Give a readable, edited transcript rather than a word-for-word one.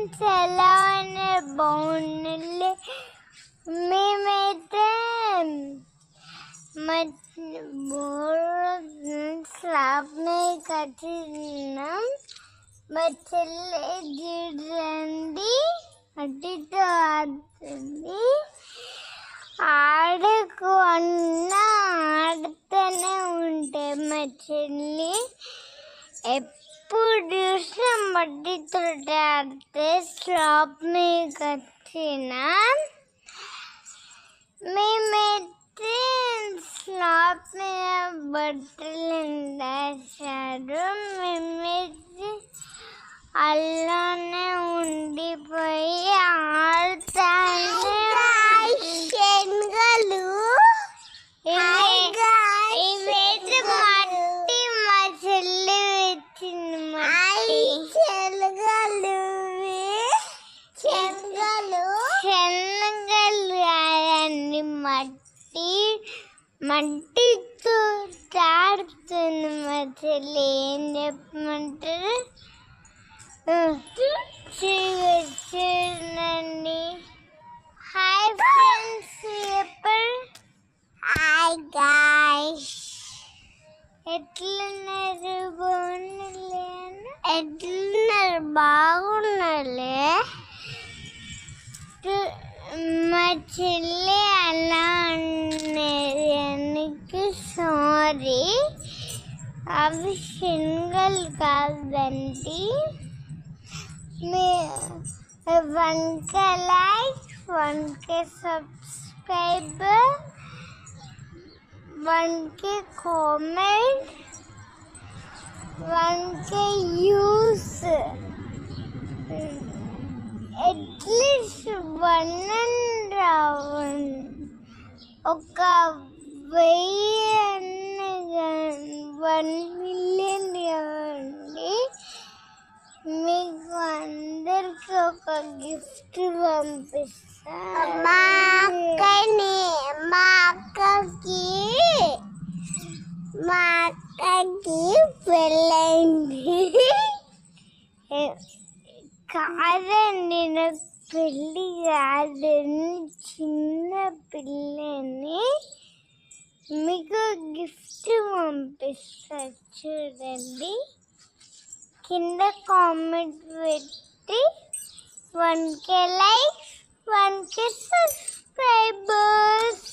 Friends ఎలా ఉన్నారు? బాగున్నారులే. మేమైతే స్లాబ్ మీద కట్టినాం. మా చెల్లి చూడండి అడ్డితో ఆడుతుంది. ఆడకు అన్నా ఆడుతూనే ఉంటే మా చెల్లి ఎప్పుడు చూసినా మట్టితో ఆడితే స్లాబ్ మీద కట్టిన మేమైతే స్లాబ్ మీద బట్టలు వేసారు. మేమైతే అలానే ఉండిపోయి ఆడుతాను. శనగలు ఇవైతే మట్టి మా చెల్లి వచ్చింది. మట్టి శనగలు అన్ని మట్టితో ఆడుతుంది మా చెల్లి. ఏం చెప్పమంటారు? చూడండి. హాయ్ ఫ్రెండ్స్ చెప్పండి. హాయ్ గాయ్స్, ఎట్లున్నారు? బాగున్నారులే. ఎట్లున్నారు? బాగున్నారులే. మా చెల్లి అలా ఉన్నది అందుకు సారీ. అవి శనగలు కాదండి. 1K like, 1K subscriber, 1K comment, 1K use, at least 1 million కావండి. మీకు అందరికి ఒక గిఫ్ట్ పంపిస్తా. మా అక్కకి పెళ్ళైంది కాదండి, నాకు పెళ్ళి కాదని చిన్న పిల్లని. మీకు గిఫ్ట్ పంపిస్తా చూడండి. కింద కామెంట్ పెట్టి 1K లైక్స్, 1K సబ్స్క్రైబర్స్.